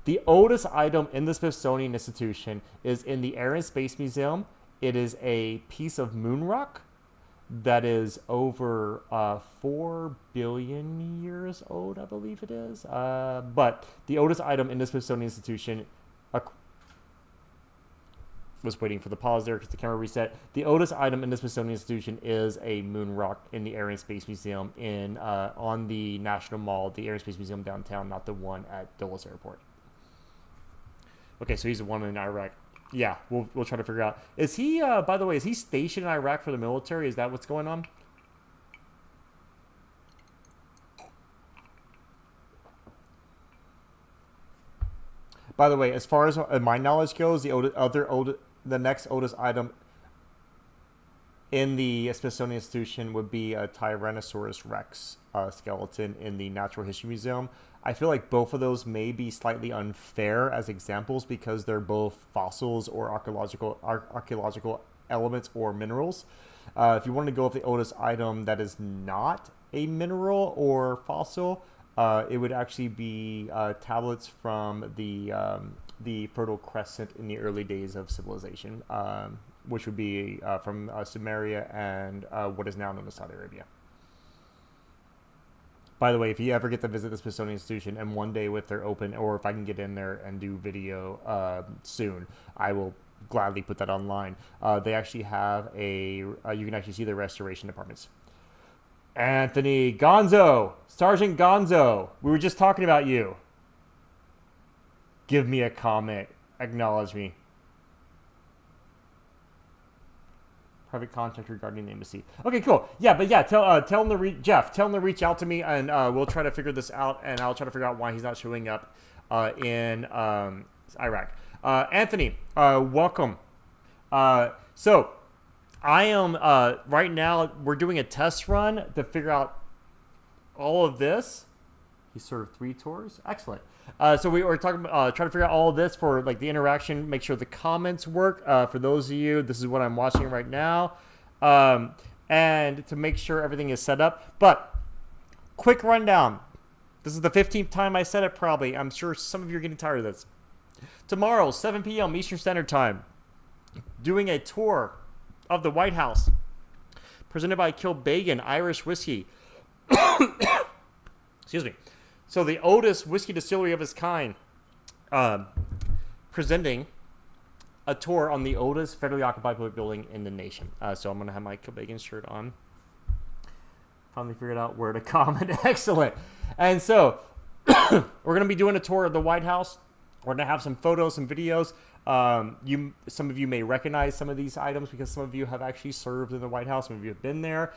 The oldest item in the Smithsonian Institution is in the Air and Space Museum. It is a piece of moon rock that is over 4 billion years old, I believe it is. But the oldest item in the Smithsonian Institution... was waiting for the pause there because the camera reset. The oldest item in the Smithsonian Institution is a moon rock in the Air and Space Museum on the National Mall, the Air and Space Museum downtown, not the one at Dulles Airport. Okay, so he's the one in Iraq. Yeah, we'll try to figure out. Is he, by the way, is he stationed in Iraq for the military? Is that what's going on? By the way, as far as my knowledge goes, the next oldest item in the Smithsonian Institution would be a Tyrannosaurus Rex skeleton in the Natural History Museum. I feel like both of those may be slightly unfair as examples because they're both fossils or archaeological elements or minerals. If you want to go with the oldest item that is not a mineral or fossil, it would actually be tablets from the Fertile Crescent in the early days of civilization, which would be from Samaria and what is now known as Saudi Arabia. By the way, if you ever get to visit the Smithsonian Institution and one day if they're open, or if I can get in there and do video soon, I will gladly put that online. They actually have you can actually see the restoration departments. Anthony Gonzo, Sergeant Gonzo, we were just talking about you. Give me a comment. Acknowledge me. Private contact regarding the embassy. Okay, cool. Yeah, but yeah, tell him to tell him to reach out to me, and we'll try to figure this out, and I'll try to figure out why he's not showing up in Iraq. Anthony, welcome. So I am right now. We're doing a test run to figure out all of this. He served 3 tours. Excellent. So we were talking, trying to figure out all of this for like the interaction. Make sure the comments work. For those of you, this is what I'm watching right now, and to make sure everything is set up. But quick rundown. This is the 15th time I said it. Probably. I'm sure some of you are getting tired of this. Tomorrow, 7 p.m. Eastern Standard Time, doing a tour of the White House, presented by Kilbeggan Irish Whiskey. Excuse Excuse me. So the oldest whiskey distillery of its kind, presenting a tour on the oldest federally occupied public building in the nation. So I'm going to have my Kilbeggan shirt on. Finally figured out where to comment. Excellent. And so we're going to be doing a tour of the White House. We're going to have some photos, some videos. Some of you may recognize some of these items because some of you have actually served in the White House. Some of you have been there.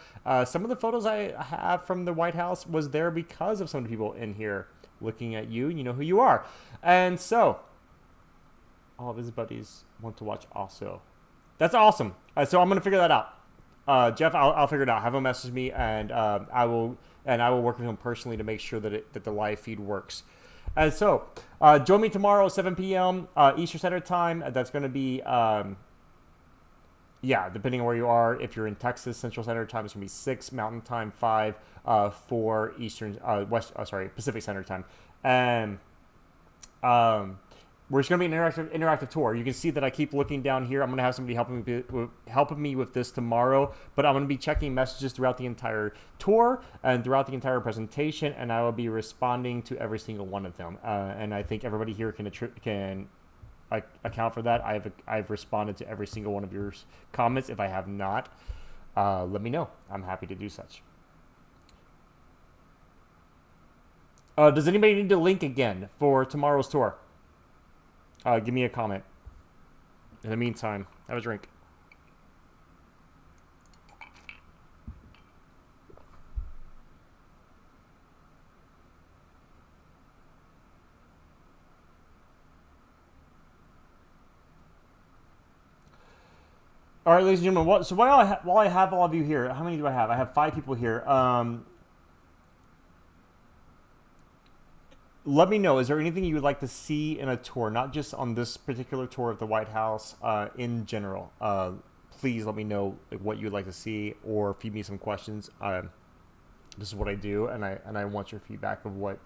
Some of the photos I have from the White House was there because of some of the people in here looking at you. You know who you are. And so all of his buddies want to watch also. That's awesome. So I'm going to figure that out. Jeff, I'll figure it out. Have him message me, and I will work with him personally to make sure that the live feed works. And so, join me tomorrow at 7 p.m. Eastern Standard Time. That's going to be, depending on where you are. If you're in Texas, Central Standard Time, it's going to be 6 Mountain Time, 5 4 Eastern Pacific Standard Time. And we're just going to be an interactive tour. You can see that I keep looking down here. I'm going to have somebody helping me with this tomorrow, but I'm going to be checking messages throughout the entire tour and throughout the entire presentation, and I will be responding to every single one of them. And I think everybody here can account for that. I've responded to every single one of your comments. If I have not, let me know. I'm happy to do such. Does anybody need the link again for tomorrow's tour? Give me a comment. In the meantime, have a drink. All right, ladies and gentlemen. So while I have all of you here, how many do I have? I have 5 people here. Let me know, is there anything you would like to see in a tour, not just on this particular tour of the White House, in general? Please let me know what you would like to see, or feed me some questions. This is what I do, and I want your feedback of what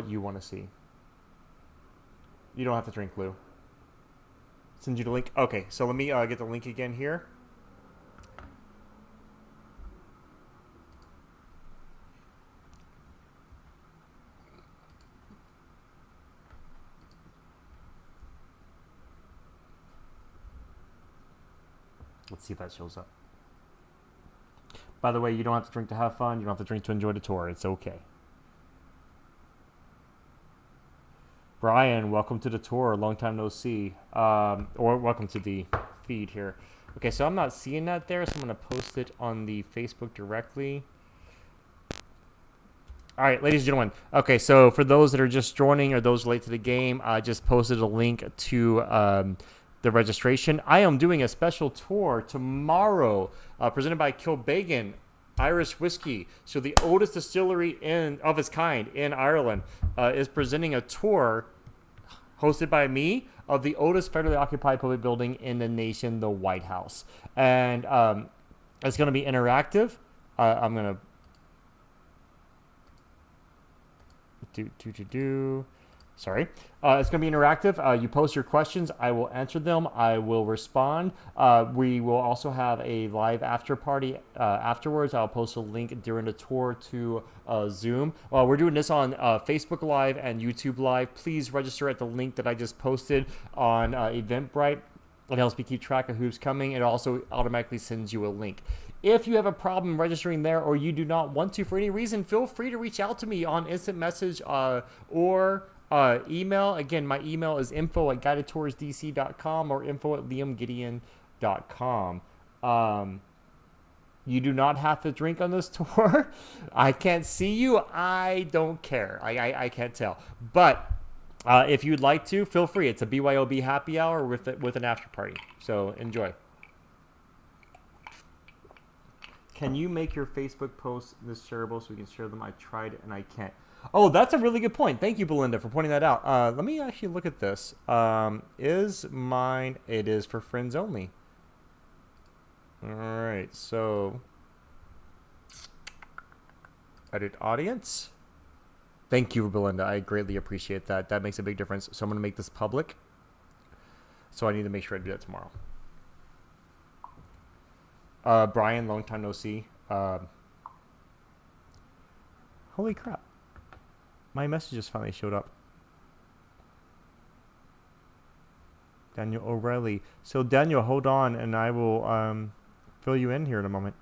you want to see. You don't have to drink, Lou. Send you the link. Okay, so let me get the link again here. Let's see if that shows up. By the way, you don't have to drink to have fun. You don't have to drink to enjoy the tour. It's okay. Brian, welcome to the tour. Long time no see. Or welcome to the feed here. Okay, so I'm not seeing that there, so I'm going to post it on the Facebook directly. All right, ladies and gentlemen. Okay, so for those that are just joining or those late to the game, I just posted a link to the registration. I am doing a special tour tomorrow, presented by Kilbeggan Irish Whiskey. So the oldest distillery of its kind in Ireland is presenting a tour hosted by me of the oldest federally occupied public building in the nation, the White House. And it's going to be interactive. I'm going to Sorry. It's going to be interactive. You post your questions. I will answer them. I will respond. We will also have a live after party afterwards. I'll post a link during the tour to Zoom. We're doing this on Facebook Live and YouTube Live. Please register at the link that I just posted on Eventbrite. It helps me keep track of who's coming. It also automatically sends you a link. If you have a problem registering there or you do not want to for any reason, feel free to reach out to me on instant message or email. Again, my email is info@guidedtoursdc.com or info@liamgideon.com. You do not have to drink on this tour. I can't see you. I don't care. I can't tell. But if you'd like to, feel free. It's a BYOB happy hour with an after party. So enjoy. Can you make your Facebook posts this shareable so we can share them? I tried and I can't. Oh, that's a really good point. Thank you, Belinda, for pointing that out. Let me actually look at this. Is mine? It is for friends only. All right, so edit audience. Thank you, Belinda. I greatly appreciate that. That makes a big difference. So I'm going to make this public. So I need to make sure I do that tomorrow. Brian, long time no see. Holy crap. My messages finally showed up. Daniel O'Reilly. So Daniel, hold on, and I will fill you in here in a moment.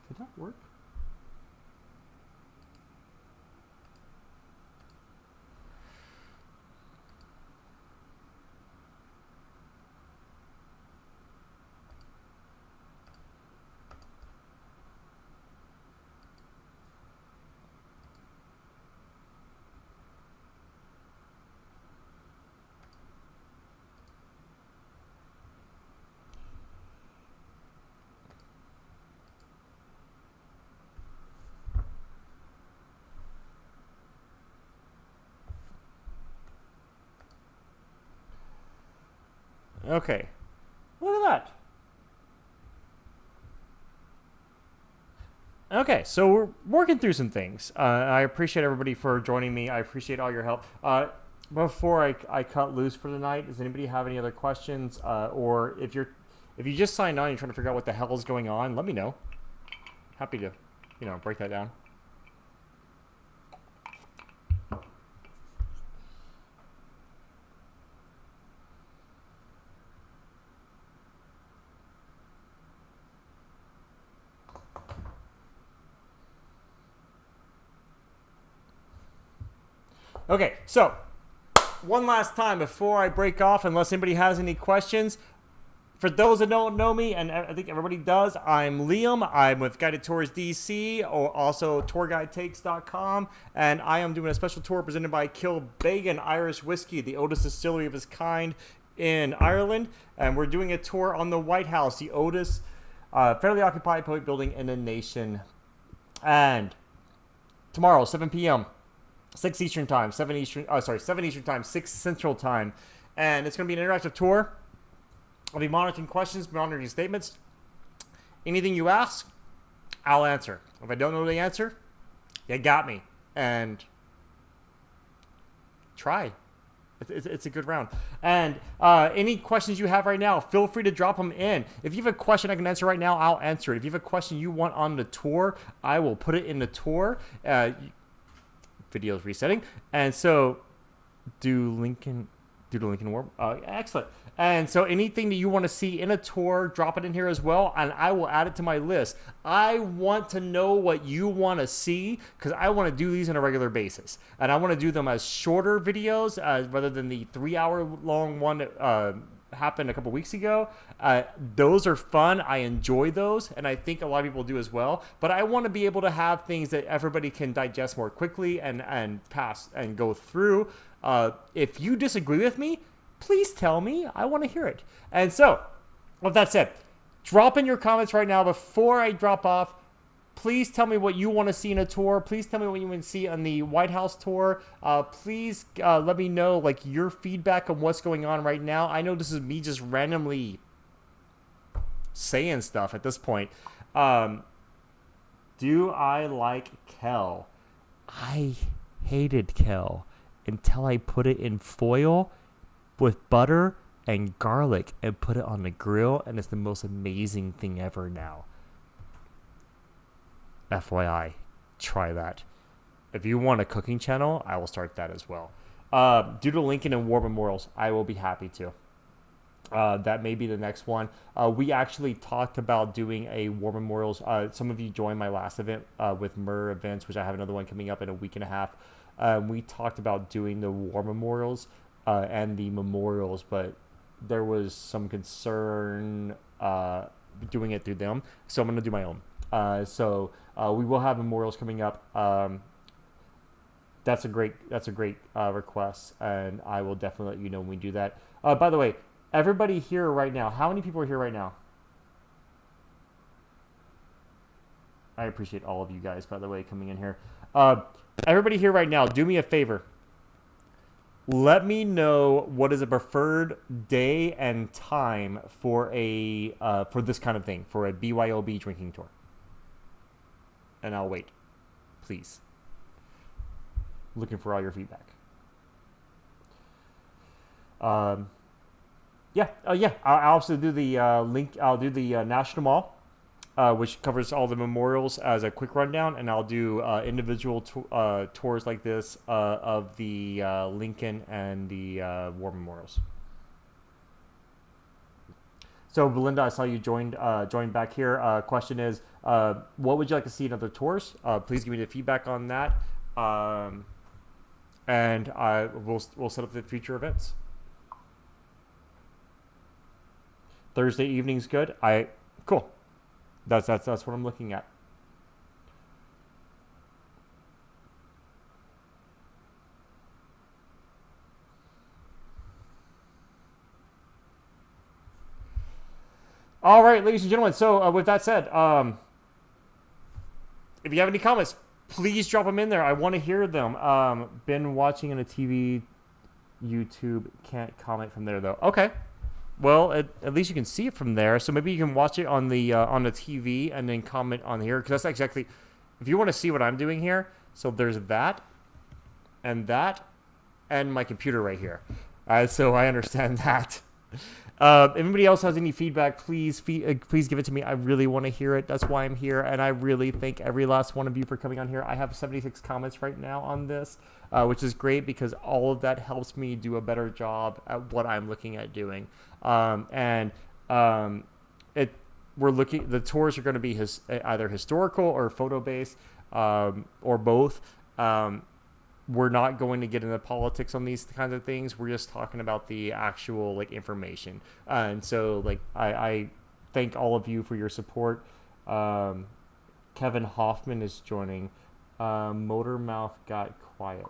Did that work? Okay. Look at that. Okay, so we're working through some things. I appreciate everybody for joining me. I appreciate all your help. Before I cut loose for tonight, does anybody have any other questions? Or if you just signed on and you're trying to figure out what the hell is going on, let me know. Happy to, break that down. Okay, so one last time before I break off, unless anybody has any questions. For those that don't know me, and I think everybody does, I'm Liam. I'm with Guided Tours DC, or also tourguidetakes.com, and I am doing a special tour presented by Kilbeggan Irish Whiskey, the oldest distillery of its kind in Ireland. And we're doing a tour on the White House, the oldest fairly occupied public building in the nation. And tomorrow, 7 p.m., 6 Eastern Time, 7 Eastern Time, 6 Central Time. And it's going to be an interactive tour. I'll be monitoring questions, monitoring statements. Anything you ask, I'll answer. If I don't know the answer, you got me. And try. It's a good round. And any questions you have right now, feel free to drop them in. If you have a question I can answer right now, I'll answer it. If you have a question you want on the tour, I will put it in the tour. Video's resetting. And so do the Lincoln War. Excellent. And so anything that you want to see in a tour, drop it in here as well, and I will add it to my list. I want to know what you want to see, because I want to do these on a regular basis. And I want to do them as shorter videos rather than the 3-hour long one that happened a couple weeks ago. Those are fun. I enjoy those, and I think a lot of people do as well. But I want to be able to have things that everybody can digest more quickly and pass and go through. If you disagree with me, please tell me. I want to hear it. And so, with that said, drop in your comments right now before I drop off. Please tell me what you want to see in a tour. Please tell me what you want to see on the White House tour. Please let me know your feedback on what's going on right now. I know this is me just randomly saying stuff at this point. Do I like Kel? I hated Kel until I put it in foil with butter and garlic and put it on the grill, and it's the most amazing thing ever now. FYI, try that. If you want a cooking channel, I will start that as well. Due to Lincoln and War Memorials, I will be happy to. That may be the next one. We actually talked about doing a War Memorials. Some of you joined my last event with Murr Events, which I have another one coming up in a week and a half. We talked about doing the War Memorials and the memorials, but there was some concern doing it through them, so I'm going to do my own. So we will have memorials coming up. That's a great request, and I will definitely let you know when we do that. By the way, everybody here right now, how many people are here right now? I appreciate all of you guys, by the way, coming in here. Everybody here right now, do me a favor. Let me know what is a preferred day and time for for this kind of thing, for a BYOB drinking tour. And I'll wait, please. Looking for all your feedback. Yeah, yeah. I'll also do the link. I'll do the National Mall, which covers all the memorials as a quick rundown, and I'll do individual tours like this of the Lincoln and the war memorials. So, Belinda, I saw you joined back here. Question is, what would you like to see in other tours? Please give me the feedback on that, and we'll set up the future events. Thursday evening's good. Cool. That's what I'm looking at. All right, ladies and gentlemen. So with that said, if you have any comments, please drop them in there. I want to hear them. Been watching on a TV, YouTube. Can't comment from there though. Okay. Well, at least you can see it from there. So maybe you can watch it on the TV and then comment on here, because that's exactly, if you want to see what I'm doing here. So there's that, and my computer right here. So I understand that. If anybody else has any feedback, please give it to me. I really want to hear it. That's why I'm here, and I really thank every last one of you for coming on here. I have 76 comments right now on this, which is great because all of that helps me do a better job at what I'm looking at doing. The tours are going to be either historical or photo based, or both. We're not going to get into politics on these kinds of things. We're just talking about the actual information. And so I thank all of you for your support. Kevin Hoffman is joining. Motormouth got quiet.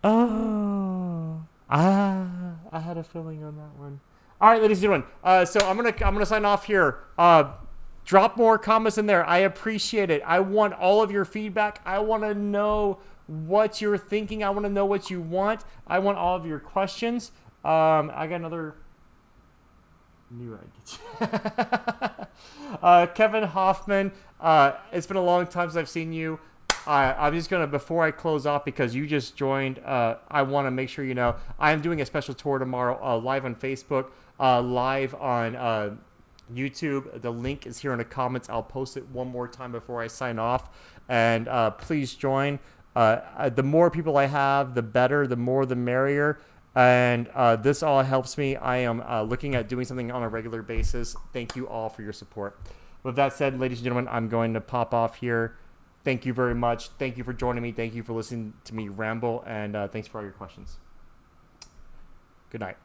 Oh, I had a feeling on that one. All right, ladies and gentlemen. So I'm gonna sign off here. Drop more comments in there. I appreciate it. I want all of your feedback. I want to know what you're thinking. I want to know what you want. I want all of your questions. I got another new idea. Kevin Hoffman. It's been a long time since I've seen you. I'm just going to, before I close off, because you just joined, I want to make sure you know, I am doing a special tour tomorrow, live on Facebook, live on YouTube. The link is here in the comments. I'll post it one more time before I sign off. And please join. The more people I have, the better. The more, the merrier. And this all helps me. I am looking at doing something on a regular basis. Thank you all for your support. With that said, ladies and gentlemen, I'm going to pop off here. Thank you very much. Thank you for joining me. Thank you for listening to me ramble. And thanks for all your questions. Good night.